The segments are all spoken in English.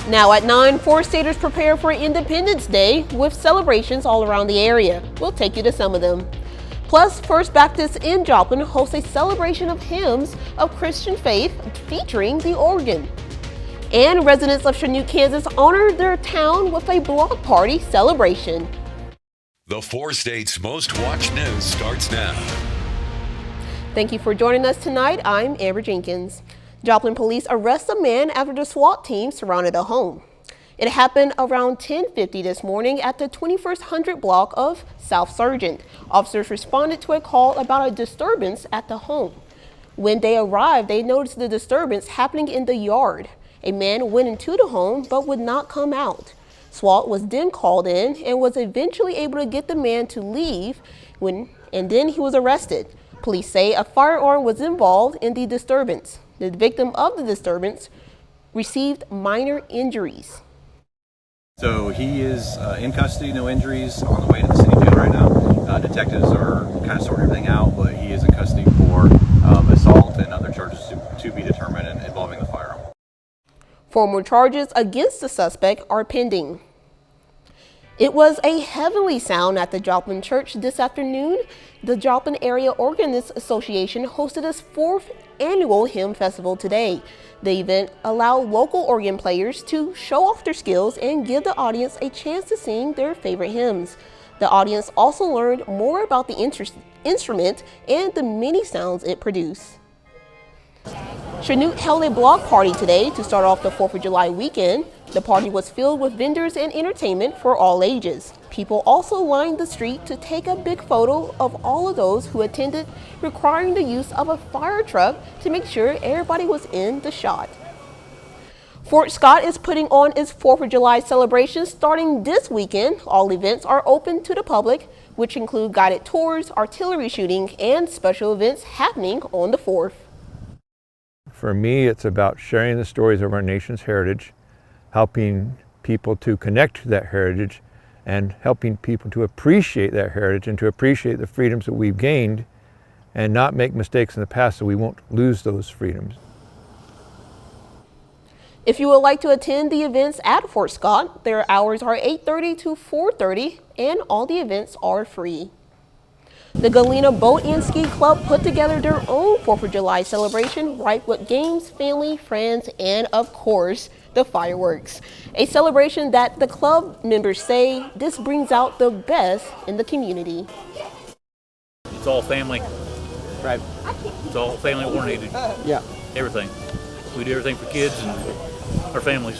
Now at 9, 4-staters prepare for Independence Day with celebrations all around the area. We'll take you to some of them. Plus, First Baptist in Joplin hosts a celebration of hymns of Christian faith featuring the organ. And residents of Chanute, Kansas honored their town with a block party celebration. The 4 states' most watched news starts now. Thank you for joining us tonight. I'm Amber Jenkins. Joplin police arrest a man after the SWAT team surrounded a home. It happened around 10:50 this morning at the 2100 block of South Sargent. Officers responded to a call about a disturbance at the home. When they arrived, they noticed the disturbance happening in the yard. A man went into the home but would not come out. SWAT was then called in and was eventually able to get the man to leave and then he was arrested. Police say a firearm was involved in the disturbance. The victim of the disturbance received minor injuries. So he is in custody, no injuries, on the way to the city jail right now. Detectives are kind of sorting everything out, but he is in custody for assault and other charges to be determined involving the firearm. 4 more charges against the suspect are pending. It was a heavenly sound at the Joplin Church this afternoon. The Joplin Area Organist Association hosted its 4th annual hymn festival today. The event allowed local organ players to show off their skills and give the audience a chance to sing their favorite hymns. The audience also learned more about the instrument and the many sounds it produced. Chanute held a block party today to start off the 4th of July weekend. The party was filled with vendors and entertainment for all ages. People also lined the street to take a big photo of all of those who attended, requiring the use of a fire truck to make sure everybody was in the shot. Fort Scott is putting on its 4th of July celebration starting this weekend. All events are open to the public, which include guided tours, artillery shooting, and special events happening on the 4th. For me, it's about sharing the stories of our nation's heritage, helping people to connect to that heritage, and helping people to appreciate that heritage and to appreciate the freedoms that we've gained and not make mistakes in the past so we won't lose those freedoms. If you would like to attend the events at Fort Scott, their hours are 8:30 to 4:30 and all the events are free. The Galena Boat and Ski Club put together their own 4th of July celebration right with games, family, friends, and of course, the fireworks. A celebration that the club members say this brings out the best in the community. It's all family. Right. It's all family oriented. Yeah. Everything. We do everything for kids and our families.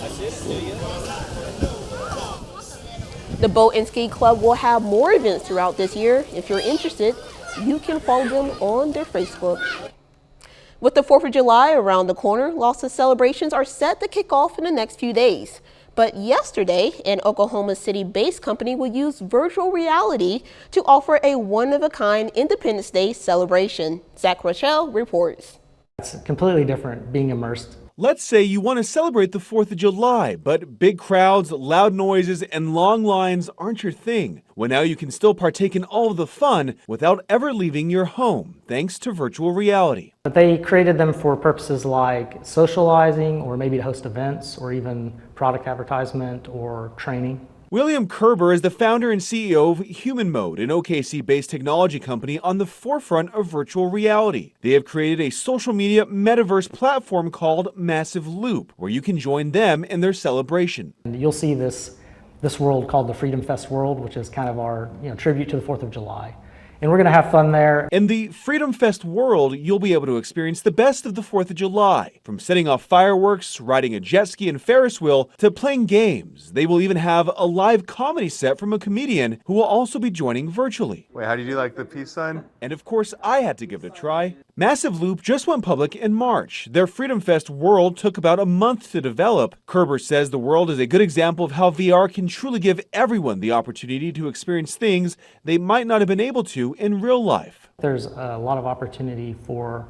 The Boat and Ski Club will have more events throughout this year. If you're interested, you can follow them on their Facebook. With the 4th of July around the corner, lots of celebrations are set to kick off in the next few days. But yesterday, an Oklahoma City-based company will use virtual reality to offer a one-of-a-kind Independence Day celebration. Zach Rochelle reports. It's completely different being immersed. Let's say you want to celebrate the 4th of July, but big crowds, loud noises, and long lines aren't your thing. Well, now you can still partake in all of the fun without ever leaving your home, thanks to virtual reality. But they created them for purposes like socializing, or maybe to host events, or even product advertisement or training. William Kerber is the founder and CEO of Human Mode, an OKC-based technology company on the forefront of virtual reality. They have created a social media metaverse platform called Massive Loop, where you can join them in their celebration. And you'll see this world called the Freedom Fest world, which is kind of our tribute to the 4th of July. And we're going to have fun there. In the Freedom Fest world, you'll be able to experience the best of the 4th of July. From setting off fireworks, riding a jet ski and Ferris wheel, to playing games. They will even have a live comedy set from a comedian who will also be joining virtually. Wait, how do you do like the peace sign? And of course, I had to give it a try. Massive Loop just went public in March. Their Freedom Fest world took about a month to develop. Kerber says the world is a good example of how VR can truly give everyone the opportunity to experience things they might not have been able to in real life. There's a lot of opportunity for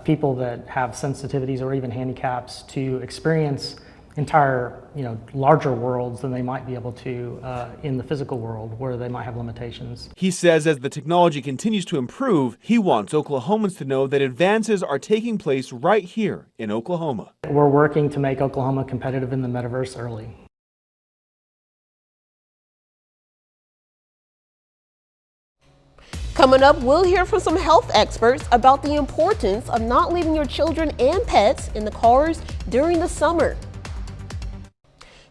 people that have sensitivities or even handicaps to experience entire, larger worlds than they might be able to in the physical world, where they might have limitations. He says as the technology continues to improve, he wants Oklahomans to know that advances are taking place right here in Oklahoma. We're working to make Oklahoma competitive in the metaverse early. Coming up, we'll hear from some health experts about the importance of not leaving your children and pets in the cars during the summer.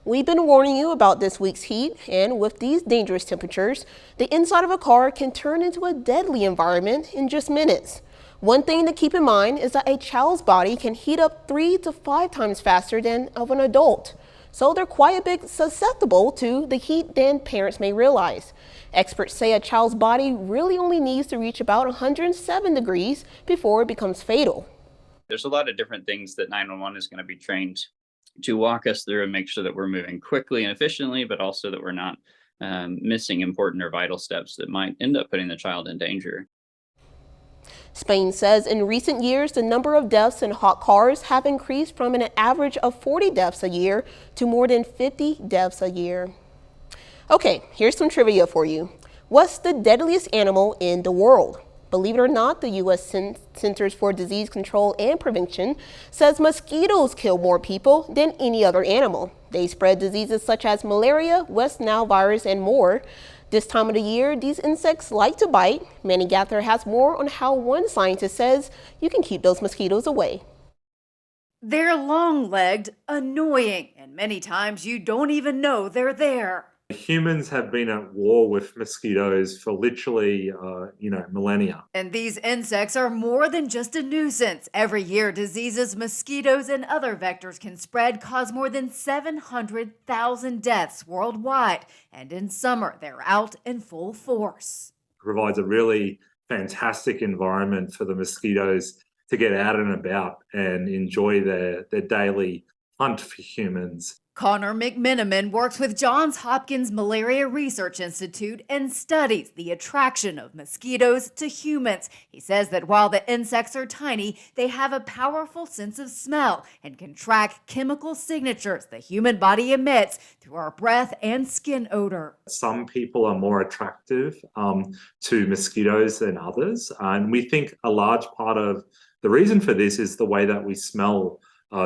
We've been warning you about this week's heat, and with these dangerous temperatures, the inside of a car can turn into a deadly environment in just minutes. One thing to keep in mind is that a child's body can heat up 3 to 5 times faster than of an adult. So they're quite a bit susceptible to the heat than parents may realize. Experts say a child's body really only needs to reach about 107 degrees before it becomes fatal. There's a lot of different things that 911 is going to be trained to walk us through and make sure that we're moving quickly and efficiently, but also that we're not missing important or vital steps that might end up putting the child in danger. Spain says in recent years, the number of deaths in hot cars have increased from an average of 40 deaths a year to more than 50 deaths a year. Okay, here's some trivia for you. What's the deadliest animal in the world? Believe it or not, the U.S. Centers for Disease Control and Prevention says mosquitoes kill more people than any other animal. They spread diseases such as malaria, West Nile virus, and more. This time of the year, these insects like to bite. Manny Gaither has more on how one scientist says you can keep those mosquitoes away. They're long-legged, annoying, and many times you don't even know they're there. Humans have been at war with mosquitoes for literally, millennia. And these insects are more than just a nuisance. Every year, diseases mosquitoes and other vectors can spread cause more than 700,000 deaths worldwide. And in summer, they're out in full force. It provides a really fantastic environment for the mosquitoes to get out and about and enjoy their daily hunt for humans. Connor McMenamin works with Johns Hopkins Malaria Research Institute and studies the attraction of mosquitoes to humans. He says that while the insects are tiny, they have a powerful sense of smell and can track chemical signatures the human body emits through our breath and skin odor. Some people are more attractive to mosquitoes than others, and we think a large part of the reason for this is the way that we smell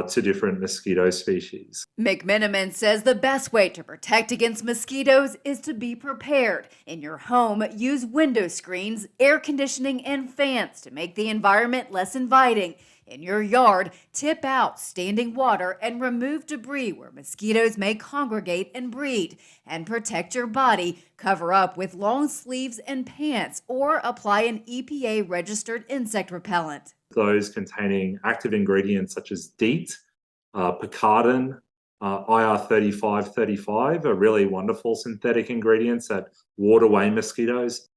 to different mosquito species. McMenamin says the best way to protect against mosquitoes is to be prepared. In your home, use window screens, air conditioning, and fans to make the environment less inviting. In your yard, tip out standing water and remove debris where mosquitoes may congregate and breed. And protect your body. Cover up with long sleeves and pants or apply an EPA-registered insect repellent. Those containing active ingredients such as DEET, picaridin, IR3535 are really wonderful synthetic ingredients that ward away mosquitoes.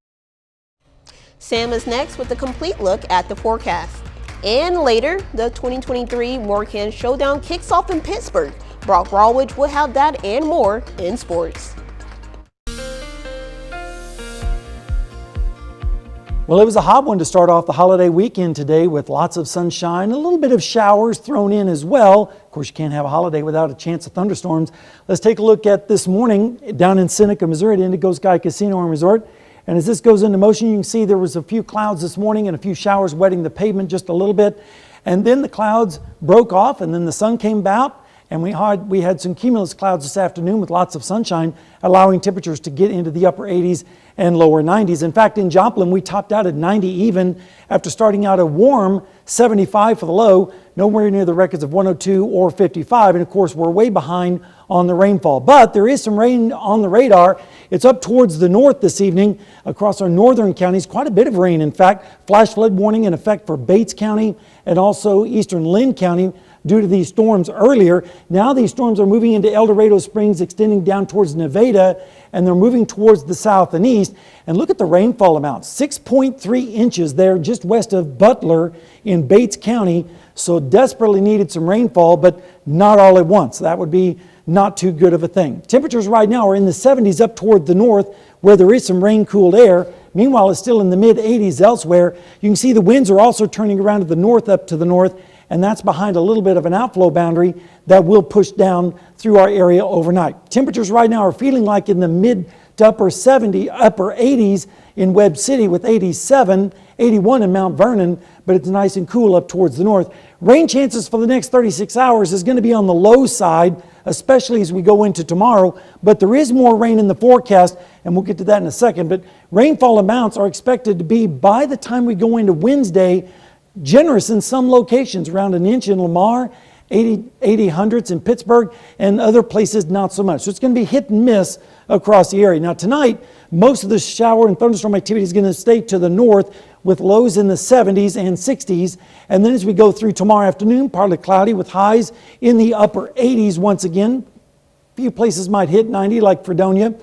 Sam is next with a complete look at the forecast. And later, the 2023 Morgan Showdown kicks off in Pittsburgh. Brock Rawledge will have that and more in sports. Well, it was a hot one to start off the holiday weekend today with lots of sunshine, a little bit of showers thrown in as well. Of course, you can't have a holiday without a chance of thunderstorms. Let's take a look at this morning down in Seneca, Missouri at Indigo Sky Casino and Resort. And as this goes into motion, you can see there was a few clouds this morning and a few showers wetting the pavement just a little bit. And then the clouds broke off and then the sun came out. And we had some cumulus clouds this afternoon with lots of sunshine, allowing temperatures to get into the upper 80s and lower 90s. In fact, in Joplin, we topped out at 90 even after starting out a warm 75 for the low, nowhere near the records of 102 or 55. And of course, we're way behind on the rainfall. But there is some rain on the radar. It's up towards the north this evening across our northern counties. Quite a bit of rain, in fact. Flash flood warning in effect for Bates County and also eastern Lynn County due to these storms earlier. Now these storms are moving into El Dorado Springs, extending down towards Nevada, and they're moving towards the south and east. And look at the rainfall amount, 6.3 inches there just west of Butler in Bates County. So desperately needed some rainfall, but not all at once. That would be not too good of a thing. Temperatures right now are in the 70s up toward the north where there is some rain-cooled air. Meanwhile, it's still in the mid-80s elsewhere. You can see the winds are also turning around to the north up to the north, and that's behind a little bit of an outflow boundary that will push down through our area overnight. Temperatures right now are feeling like in the mid to upper 80s in Webb City with 87, 81 in Mount Vernon, but it's nice and cool up towards the north. Rain chances for the next 36 hours is going to be on the low side, especially as we go into tomorrow, but there is more rain in the forecast, and we'll get to that in a second. But rainfall amounts are expected to be, by the time we go into Wednesday, generous in some locations, around an inch in Lamar, 80 hundredths in Pittsburgh, and other places not so much. So it's going to be hit and miss across the area. Now tonight, most of the shower and thunderstorm activity is going to stay to the north with lows in the 70s and 60s. And then as we go through tomorrow afternoon, partly cloudy with highs in the upper 80s once again. A few places might hit 90 like Fredonia,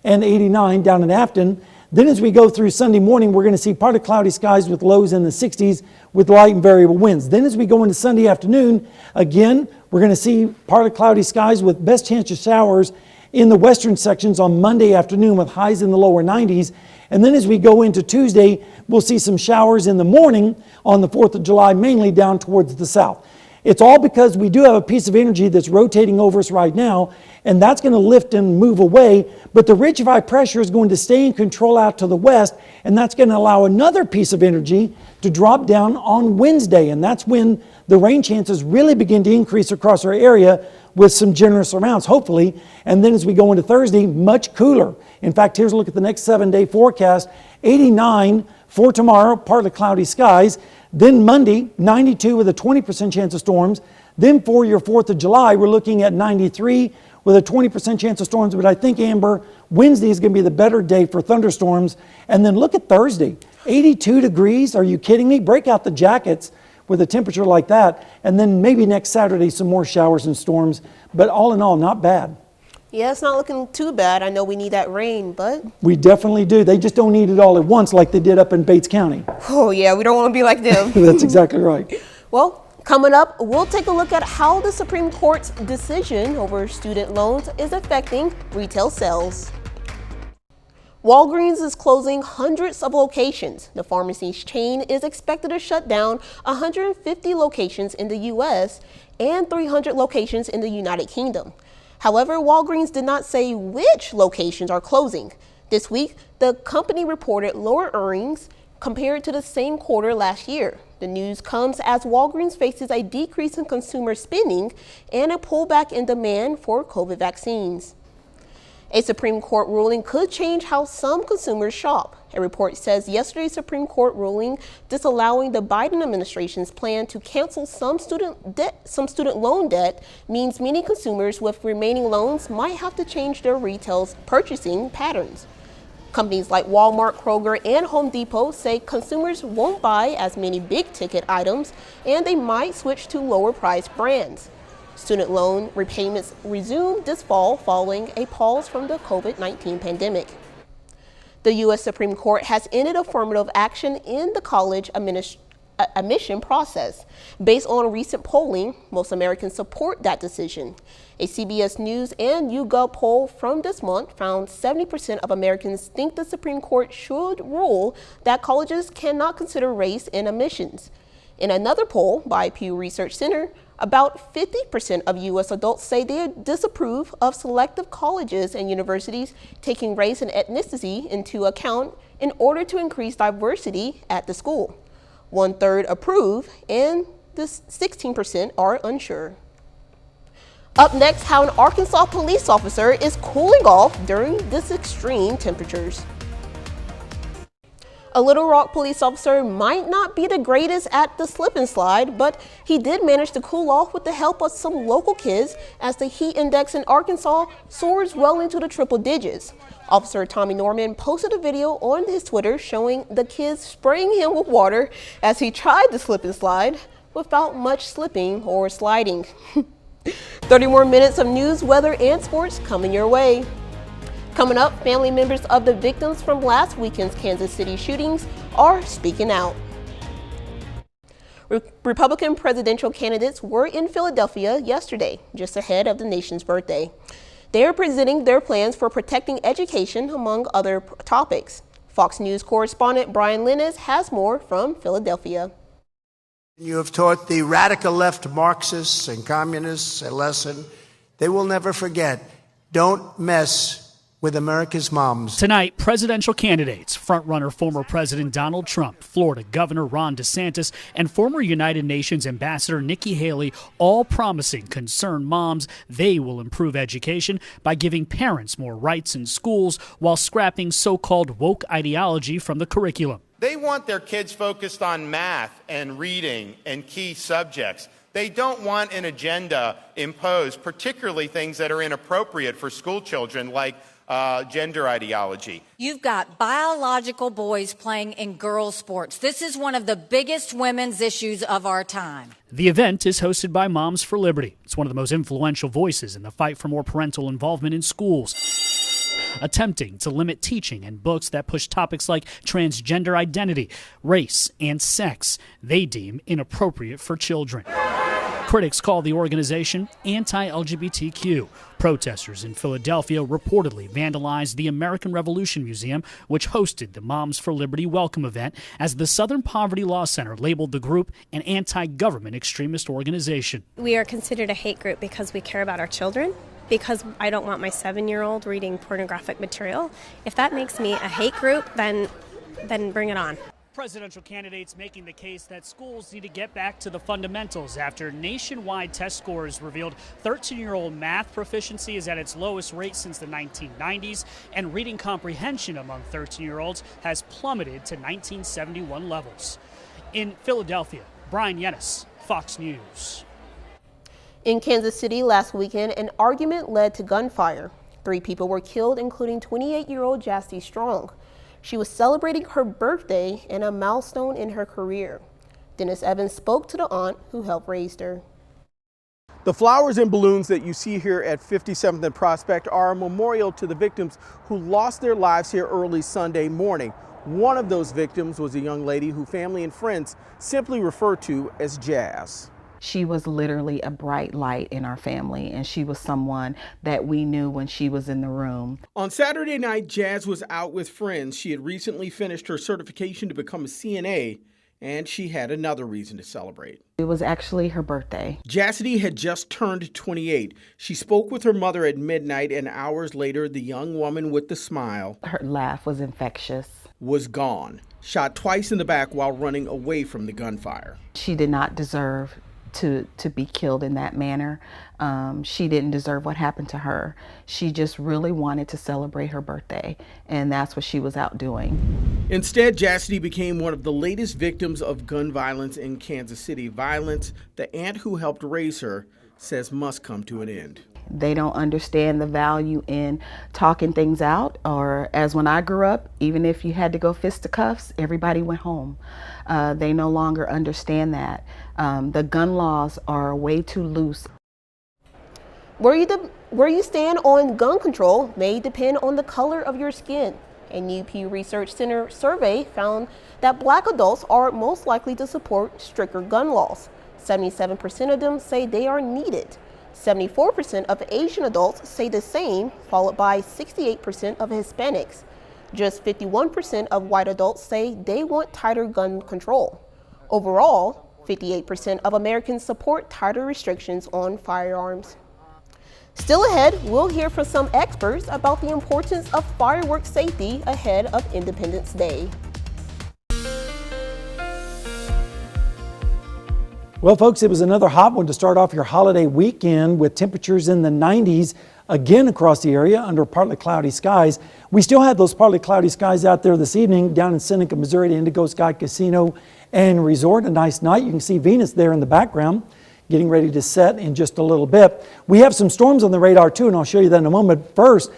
and 89 down in Afton. Then as we go through Sunday morning, we're going to see partly cloudy skies with lows in the 60s with light and variable winds. Then as we go into Sunday afternoon, again, we're going to see partly cloudy skies with best chance of showers in the western sections on Monday afternoon with highs in the lower 90s. And then as we go into Tuesday, we'll see some showers in the morning on the 4th of July, mainly down towards the south. It's all because we do have a piece of energy that's rotating over us right now, and that's going to lift and move away, but the ridge of high pressure is going to stay in control out to the west, and that's going to allow another piece of energy to drop down on Wednesday, and that's when the rain chances really begin to increase across our area with some generous amounts, hopefully. And then as we go into Thursday, much cooler. In fact, here's a look at the next 7-day forecast. 89 for tomorrow, partly cloudy skies. Then Monday, 92 with a 20% chance of storms. Then for your 4th of July, we're looking at 93 with a 20% chance of storms. But I think, Amber, Wednesday is going to be the better day for thunderstorms. And then look at Thursday, 82 degrees. Are you kidding me? Break out the jackets with a temperature like that. And then maybe next Saturday, some more showers and storms. But all in all, not bad. Yeah, it's not looking too bad. I know we need that rain, but... We definitely do. They just don't need it all at once like they did up in Bates County. Oh, yeah, we don't want to be like them. That's exactly right. Well, coming up, we'll take a look at how the Supreme Court's decision over student loans is affecting retail sales. Walgreens is closing hundreds of locations. The pharmacy's chain is expected to shut down 150 locations in the U.S. and 300 locations in the United Kingdom. However, Walgreens did not say which locations are closing. This week, the company reported lower earnings compared to the same quarter last year. The news comes as Walgreens faces a decrease in consumer spending and a pullback in demand for COVID vaccines. A Supreme Court ruling could change how some consumers shop. A report says yesterday's Supreme Court ruling disallowing the Biden administration's plan to cancel some student loan debt means many consumers with remaining loans might have to change their retail purchasing patterns. Companies like Walmart, Kroger, and Home Depot say consumers won't buy as many big-ticket items, and they might switch to lower-priced brands. Student loan repayments resumed this fall following a pause from the COVID-19 pandemic. The U.S. Supreme Court has ended affirmative action in the college admission process. Based on recent polling, most Americans support that decision. A CBS News and YouGov poll from this month found 70% of Americans think the Supreme Court should rule that colleges cannot consider race in admissions. In another poll by Pew Research Center, about 50% of U.S. adults say they disapprove of selective colleges and universities taking race and ethnicity into account in order to increase diversity at the school. 1/3 approve, and 16% are unsure. Up next, how an Arkansas police officer is cooling off during these extreme temperatures. A Little Rock police officer might not be the greatest at the slip and slide, but he did manage to cool off with the help of some local kids as the heat index in Arkansas soars well into the triple digits. Officer Tommy Norman posted a video on his Twitter showing the kids spraying him with water as he tried to slip and slide without much slipping or sliding. 30 more minutes of news, weather, and sports coming your way. Coming up, family members of the victims from last weekend's Kansas City shootings are speaking out. Republican presidential candidates were in Philadelphia yesterday, just ahead of the nation's birthday. They are presenting their plans for protecting education, among other topics. Fox News correspondent Brian Linnes has more from Philadelphia. You have taught the radical left Marxists and communists a lesson they will never forget. Don't mess with America's moms. Tonight, presidential candidates, frontrunner former President Donald Trump, Florida Governor Ron DeSantis, and former United Nations Ambassador Nikki Haley, all promising concerned moms they will improve education by giving parents more rights in schools while scrapping so-called woke ideology from the curriculum. They want their kids focused on math and reading and key subjects. They don't want an agenda imposed, particularly things that are inappropriate for school children like gender ideology. You've got biological boys playing in girls' sports. This is one of the biggest women's issues of our time. The event is hosted by Moms for Liberty. It's one of the most influential voices in the fight for more parental involvement in schools, attempting to limit teaching in books that push topics like transgender identity, race, and sex they deem inappropriate for children. Critics call the organization anti-LGBTQ. Protesters in Philadelphia reportedly vandalized the American Revolution Museum, which hosted the Moms for Liberty welcome event, as the Southern Poverty Law Center labeled the group an anti-government extremist organization. We are considered a hate group because we care about our children, because I don't want my 7-year-old reading pornographic material. If that makes me a hate group, then bring it on. Presidential candidates making the case that schools need to get back to the fundamentals after nationwide test scores revealed 13-year-old math proficiency is at its lowest rate since the 1990s, and reading comprehension among 13-year-olds has plummeted to 1971 levels. In Philadelphia, Brian Yennis, Fox News. In Kansas City last weekend, an argument led to gunfire. 3 people were killed, including 28-year-old Jasty Strong. She was celebrating her birthday and a milestone in her career. Dennis Evans spoke to the aunt who helped raise her. The flowers and balloons that you see here at 57th and Prospect are a memorial to the victims who lost their lives here early Sunday morning. One of those victims was a young lady who family and friends simply refer to as Jazz. She was literally a bright light in our family, and she was someone that we knew when she was in the room. On Saturday night, Jazz was out with friends. She had recently finished her certification to become a CNA, and she had another reason to celebrate. It was actually her birthday. Jassity had just turned 28. She spoke with her mother at midnight, and hours later, the young woman with the smile, her laugh was infectious, was gone, shot twice in the back while running away from the gunfire. She did not deserve to be killed in that manner. She didn't deserve what happened to her. She just really wanted to celebrate her birthday, and that's what she was out doing. Instead, Jassity became one of the latest victims of gun violence in Kansas City. Violence the aunt who helped raise her says must come to an end. They don't understand the value in talking things out, or as when I grew up, even if you had to go fisticuffs, everybody went home. They no longer understand that. The gun laws are way too loose. Where you stand on gun control may depend on the color of your skin. A new Pew Research Center survey found that Black adults are most likely to support stricter gun laws. 77% of them say they are needed. 74% of Asian adults say the same, followed by 68% of Hispanics. Just 51% of white adults say they want tighter gun control. Overall, 58% of Americans support tighter restrictions on firearms. Still ahead, we'll hear from some experts about the importance of fireworks safety ahead of Independence Day. Well, folks, it was another hot one to start off your holiday weekend with temperatures in the 90s again across the area under partly cloudy skies. We still had those partly cloudy skies out there this evening down in Seneca, Missouri, at Indigo Sky Casino and Resort. A nice night. You can see Venus there in the background, getting ready to set in just a little bit. We have some storms on the radar too, and I'll show you that in a moment. First,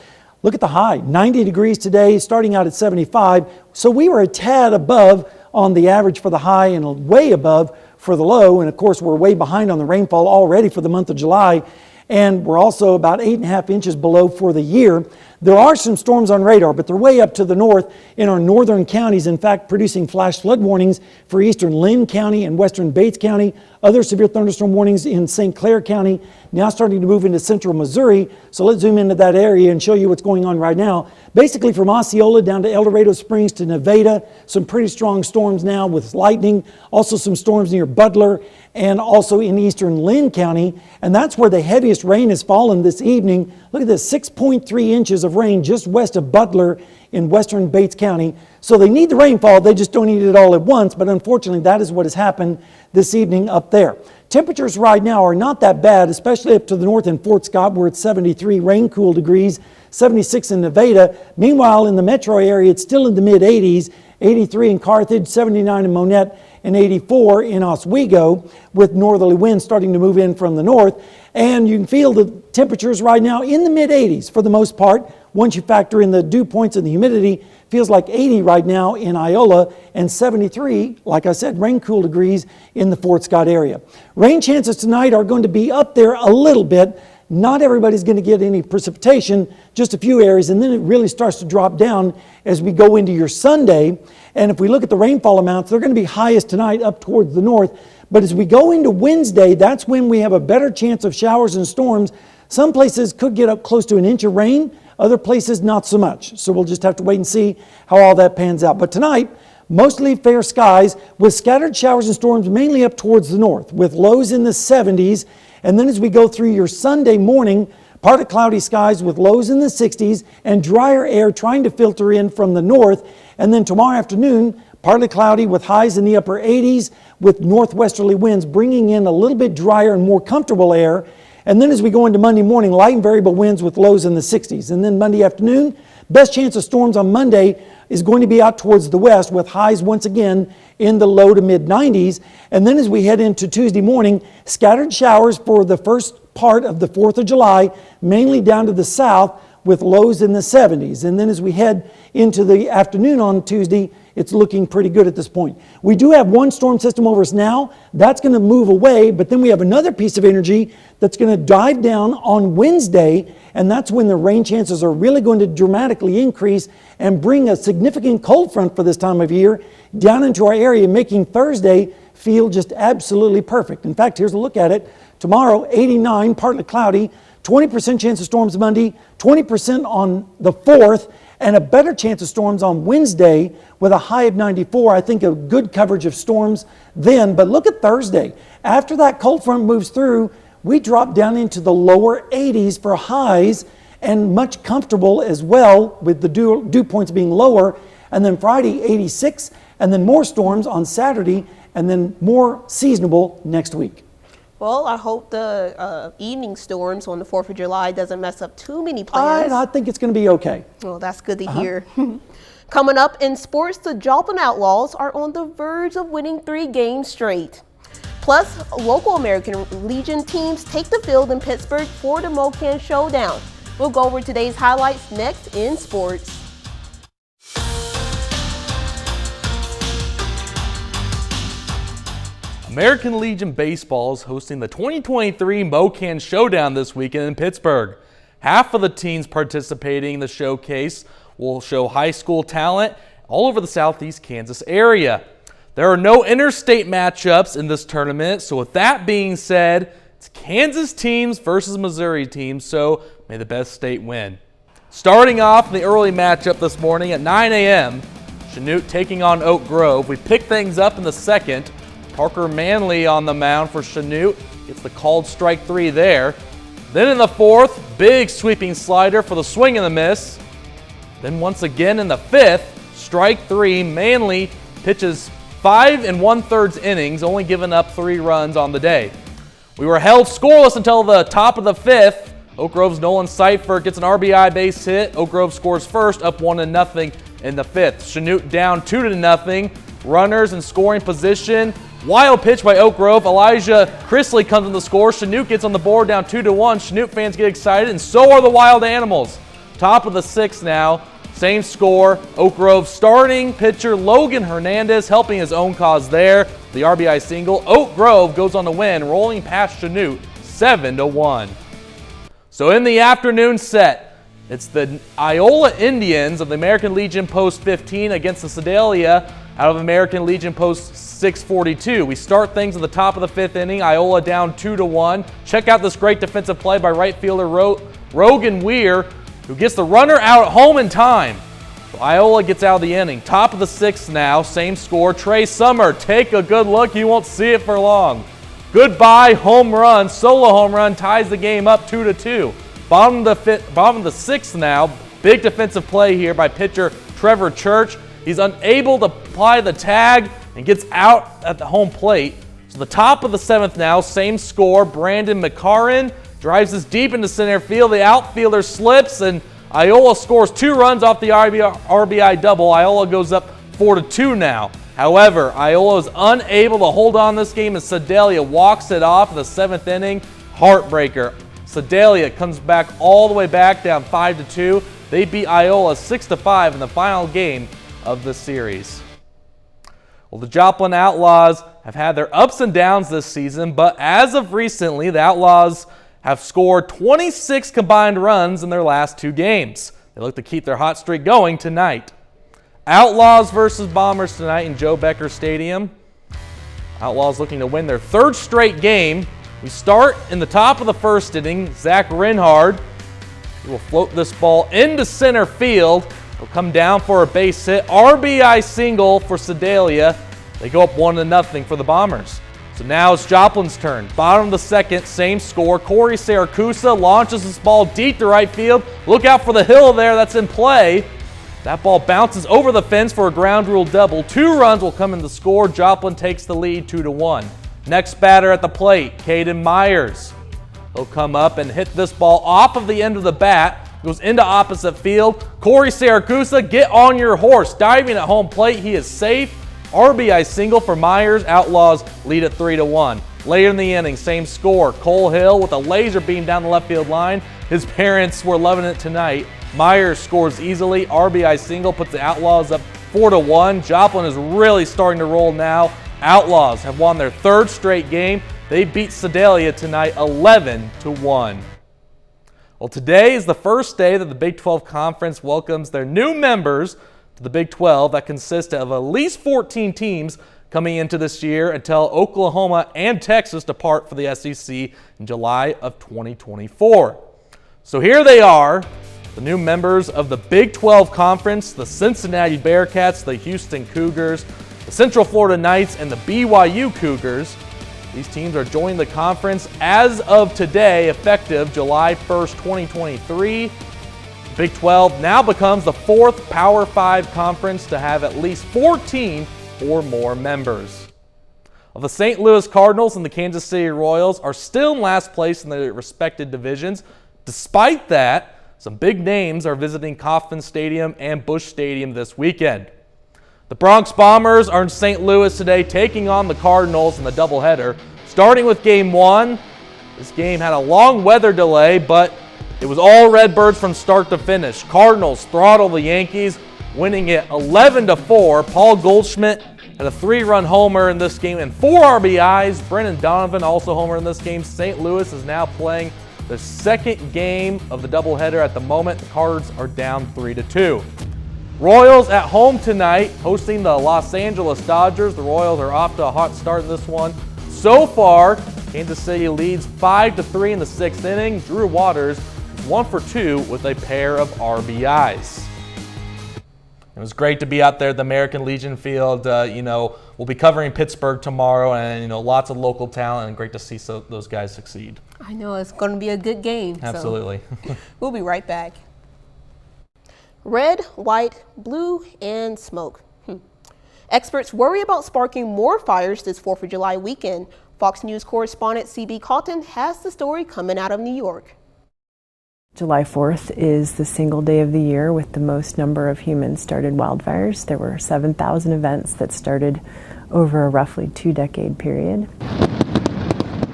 look at the high, 90 degrees today, starting out at 75. So we were a tad above on the average for the high and way above for the low. And of course, we're way behind on the rainfall already for the month of July. And we're also about 8.5 inches below for the year. There are some storms on radar, but they're way up to the north in our northern counties, in fact, producing flash flood warnings for eastern Lynn County and western Bates County, other severe thunderstorm warnings in St. Clair County, now starting to move into central Missouri. So let's zoom into that area and show you what's going on right now. Basically from Osceola down to El Dorado Springs to Nevada, some pretty strong storms now with lightning, also some storms near Butler and also in eastern Lynn County. And that's where the heaviest rain has fallen this evening. Look at this, 6.3 inches of rain just west of Butler in western Bates County. So they need the rainfall, they just don't need it all at once, but unfortunately that is what has happened this evening up there. Temperatures right now are not that bad, especially up to the north in Fort Scott where it's 73 rain cool degrees, 76 in Nevada. Meanwhile in the metro area it's still in the mid 80s, 83 in Carthage, 79 in Monette, and 84 in Oswego, with northerly winds starting to move in from the north. And you can feel the temperatures right now in the mid 80s for the most part. Once you factor in the dew points and the humidity, feels like 80 right now in Iola and 73, like I said, rain cool degrees in the Fort Scott area. Rain chances tonight are going to be up there a little bit. Not everybody's going to get any precipitation, just a few areas, and then it really starts to drop down as we go into your Sunday. And if we look at the rainfall amounts, they're going to be highest tonight up towards the north. But as we go into Wednesday, that's when we have a better chance of showers and storms. Some places could get up close to an inch of rain, other places not so much. So we'll just have to wait and see how all that pans out. But tonight, mostly fair skies with scattered showers and storms mainly up towards the north with lows in the 70s. And then as we go through your Sunday morning, partly cloudy skies with lows in the 60s and drier air trying to filter in from the north. And then tomorrow afternoon, partly cloudy with highs in the upper 80s with northwesterly winds bringing in a little bit drier and more comfortable air. And then as we go into Monday morning, light and variable winds with lows in the 60s. And then Monday afternoon, best chance of storms on Monday is going to be out towards the west with highs once again in the low to mid 90s. And then as we head into Tuesday morning, scattered showers for the first part of the 4th of July, mainly down to the south with lows in the 70s. And then as we head into the afternoon on Tuesday, it's looking pretty good at this point. We do have one storm system over us now. That's going to move away, but then we have another piece of energy that's going to dive down on Wednesday, and that's when the rain chances are really going to dramatically increase and bring a significant cold front for this time of year down into our area, making Thursday feel just absolutely perfect. In fact, here's a look at it. Tomorrow, 89, partly cloudy, 20% chance of storms Monday, 20% on the 4th, and a better chance of storms on Wednesday with a high of 94. I think a good coverage of storms then. But look at Thursday. After that cold front moves through, we drop down into the lower 80s for highs and much comfortable as well with the dew points being lower. And then Friday, 86, and then more storms on Saturday, and then more seasonable next week. Well, I hope the evening storms on the 4th of July doesn't mess up too many plans. I think it's going to be okay. Well, that's good to hear. Coming up in sports, the Joplin Outlaws are on the verge of winning 3 games straight. Plus, local American Legion teams take the field in Pittsburgh for the MoKan Showdown. We'll go over today's highlights next in sports. American Legion Baseball is hosting the 2023 MoKan Showdown this weekend in Pittsburgh. Half of the teams participating in the showcase will show high school talent all over the southeast Kansas area. There are no interstate matchups in this tournament, so with that being said, it's Kansas teams versus Missouri teams, so may the best state win. Starting off in the early matchup this morning at 9 a.m., Chanute taking on Oak Grove. We pick things up in the second. Parker Manley on the mound for Chanute. Gets the called strike 3 there. Then in the 4th, big sweeping slider for the swing and the miss. Then once again in the 5th, strike 3. Manley pitches 5 1/3 innings, only giving up 3 runs on the day. We were held scoreless until the top of the 5th. Oak Grove's Nolan Seifert gets an RBI base hit. Oak Grove scores first, up 1-0 in the 5th. Chanute down 2-0. Runners in scoring position. Wild pitch by Oak Grove. Elijah Chrisley comes in the score. Chanute gets on the board down 2-1. Chanute fans get excited, and so are the Wild Animals. Top of the 6th now. Same score. Oak Grove starting pitcher Logan Hernandez helping his own cause there. The RBI single. Oak Grove goes on to win, rolling past Chanute 7-1. So in the afternoon set, It's the Iola Indians of the American Legion Post 15 against the Sedalia out of American Legion Post 642. We start things at the top of the 5th inning. Iola down 2-1. Check out this great defensive play by right fielder Rogan Weir, who gets the runner out at home in time. So Iola gets out of the inning. Top of the 6th now, same score. Trey Summer, take a good look. You won't see it for long. Goodbye home run, solo home run, ties the game up 2-2. Bottom of the 6th now. Big defensive play here by pitcher Trevor Church. He's unable to apply the tag and gets out at the home plate. So the top of the 7th now, same score. Brandon McCarran drives this deep into center field. The outfielder slips and Iola scores 2 runs off the RBI double. Iola goes up 4-2 now. However, Iola is unable to hold on this game as Sedalia walks it off in the 7th inning. Heartbreaker. Sedalia comes back all the way back down 5-2. They beat Iola 6-5 in the final game of the series. Well, the Joplin Outlaws have had their ups and downs this season, but as of recently, the Outlaws have scored 26 combined runs in their last 2 games. They look to keep their hot streak going tonight. Outlaws versus Bombers tonight in Joe Becker Stadium. Outlaws looking to win their 3rd straight game. We start in the top of the 1st inning. Zach Rinhard will float this ball into center field. He'll come down for a base hit. RBI single for Sedalia. They go up 1-0 for the Bombers. So now it's Joplin's turn. Bottom of the 2nd, same score. Corey Saracusa launches this ball deep to right field. Look out for the hill there, that's in play. That ball bounces over the fence for a ground rule double. 2 runs will come in the score. Joplin takes the lead 2-1. Next batter at the plate, Caden Myers. He'll come up and hit this ball off of the end of the bat. Goes into opposite field. Corey Saracusa, get on your horse. Diving at home plate, he is safe. RBI single for Myers. Outlaws lead at 3-1. Later in the inning, same score. Cole Hill with a laser beam down the left field line. His parents were loving it tonight. Myers scores easily. RBI single puts the Outlaws up 4-1. Joplin is really starting to roll now. Outlaws have won their 3rd straight game. They beat Sedalia tonight 11-1. Well, today is the first day that the Big 12 Conference welcomes their new members to the Big 12 that consist of at least 14 teams coming into this year until Oklahoma and Texas depart for the SEC in July of 2024. So here they are, the new members of the Big 12 Conference, the Cincinnati Bearcats, the Houston Cougars, the Central Florida Knights, and the BYU Cougars. These teams are joining the conference as of today, effective July 1st, 2023. Big 12 now becomes the 4th Power 5 conference to have at least 14 or more members. Well, the St. Louis Cardinals and the Kansas City Royals are still in last place in their respective divisions. Despite that, some big names are visiting Kauffman Stadium and Busch Stadium this weekend. The Bronx Bombers are in St. Louis today, taking on the Cardinals in the doubleheader. Starting with Game 1, this game had a long weather delay, but it was all Redbirds from start to finish. Cardinals throttle the Yankees, winning it 11-4. Paul Goldschmidt had a 3-run homer in this game and 4 RBIs. Brennan Donovan also homered in this game. St. Louis is now playing the 2nd game of the doubleheader at the moment. The Cards are down 3-2. Royals at home tonight, hosting the Los Angeles Dodgers. The Royals are off to a hot start in this one. So far, Kansas City leads 5-3 in the 6th inning. Drew Waters is 1 for 2 with a pair of RBIs. It was great to be out there at the American Legion Field. We'll be covering Pittsburgh tomorrow, and lots of local talent, and great to see those guys succeed. I know it's going to be a good game. Absolutely. So we'll be right back. Red, white, blue, and smoke. Experts worry about sparking more fires this 4th of July weekend. Fox News correspondent C.B. Cotton has the story coming out of New York. July 4th is the single day of the year with the most number of human-started wildfires. There were 7,000 events that started over a roughly 2-decade period.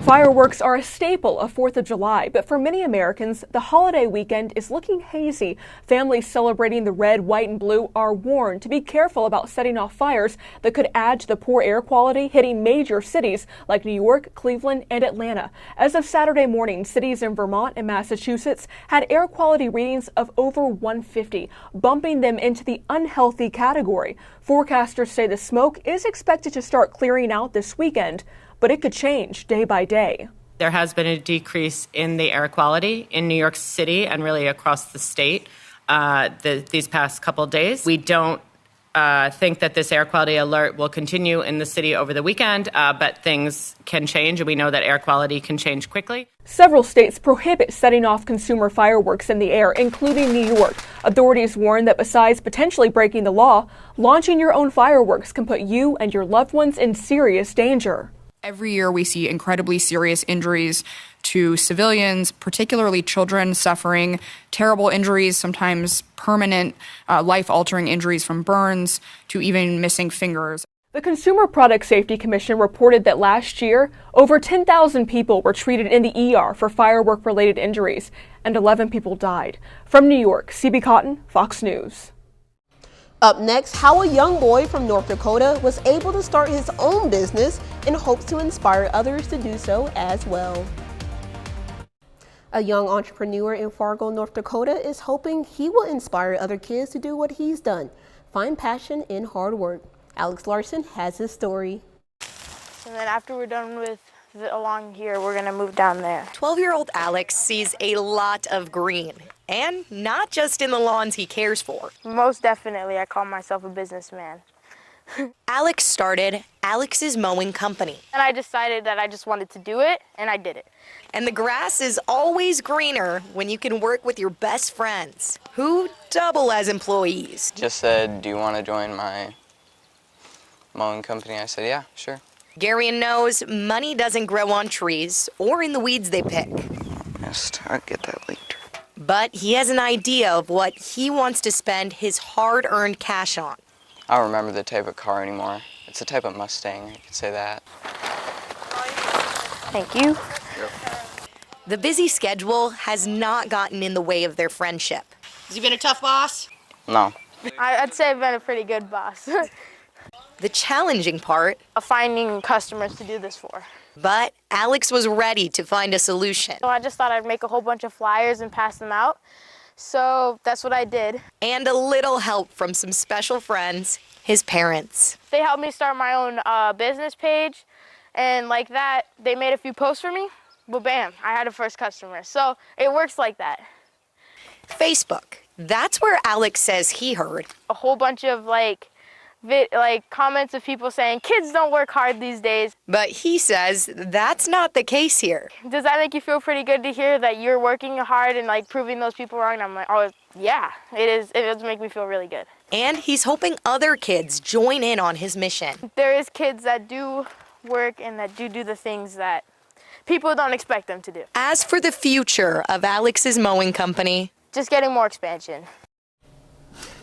Fireworks are a staple of 4th of July, but for many Americans, the holiday weekend is looking hazy. Families celebrating the red, white, and blue are warned to be careful about setting off fires that could add to the poor air quality hitting major cities like New York, Cleveland, and Atlanta. As of Saturday morning, cities in Vermont and Massachusetts had air quality readings of over 150, bumping them into the unhealthy category. Forecasters say the smoke is expected to start clearing out this weekend, but it could change day by day. There has been a decrease in the air quality in New York City and really across the state these past couple of days. We don't think that this air quality alert will continue in the city over the weekend, but things can change, and we know that air quality can change quickly. Several states prohibit setting off consumer fireworks in the air, including New York. Authorities warn that besides potentially breaking the law, launching your own fireworks can put you and your loved ones in serious danger. Every year we see incredibly serious injuries to civilians, particularly children suffering terrible injuries, sometimes permanent life-altering injuries from burns to even missing fingers. The Consumer Product Safety Commission reported that last year, over 10,000 people were treated in the ER for firework-related injuries, and 11 people died. From New York, CB Cotton, Fox News. Up next, how a young boy from North Dakota was able to start his own business and hopes to inspire others to do so as well. A young entrepreneur in Fargo, North Dakota is hoping he will inspire other kids to do what he's done. Find passion in hard work. Alex Larson has his story. And then after we're done with along here, we're gonna move down there. 12-year-old Alex sees a lot of green, and not just in the lawns he cares for. Most definitely, I call myself a businessman. Alex started Alex's Mowing Company. And I decided that I just wanted to do it, and I did it. And the grass is always greener when you can work with your best friends, who double as employees. Just said, do you want to join my mowing company? I said, yeah, sure. Garion knows money doesn't grow on trees or in the weeds they pick. Yes, I'll get that later. But he has an idea of what he wants to spend his hard-earned cash on. I don't remember the type of car anymore. It's a type of Mustang, you could say that. Thank you. The busy schedule has not gotten in the way of their friendship. Has he been a tough boss? No. I'd say I've been a pretty good boss. The challenging part, finding customers to do this for. But Alex was ready to find a solution. So I just thought I'd make a whole bunch of flyers and pass them out. So that's what I did. And a little help from some special friends, his parents. They helped me start my own business page. And like that, they made a few posts for me. Well, bam, I had a first customer. So it works like that. Facebook. That's where Alex says he heard a whole bunch of comments of people saying kids don't work hard these days. But he says that's not the case here. Does that make you feel pretty good to hear that you're working hard and proving those people wrong? And I'm like, oh yeah, it is. It does make me feel really good. And he's hoping other kids join in on his mission. There is kids that do work and that do the things that people don't expect them to do. As for the future of Alex's Mowing Company, just getting more expansion.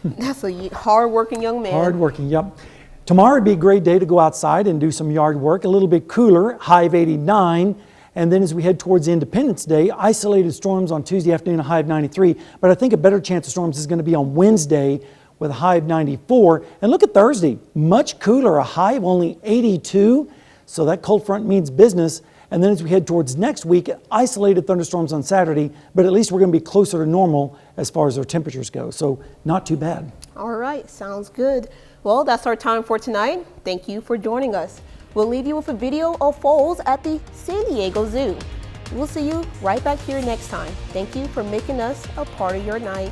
That's a hard-working young man. Hard-working, yep. Tomorrow would be a great day to go outside and do some yard work. A little bit cooler, high of 89. And then as we head towards Independence Day, isolated storms on Tuesday afternoon, a high of 93. But I think a better chance of storms is going to be on Wednesday with a high of 94. And look at Thursday, much cooler, a high of only 82. So that cold front means business. And then as we head towards next week, isolated thunderstorms on Saturday, but at least we're going to be closer to normal as far as our temperatures go. So not too bad. All right, sounds good. Well, that's our time for tonight. Thank you for joining us. We'll leave you with a video of foals at the San Diego Zoo. We'll see you right back here next time. Thank you for making us a part of your night.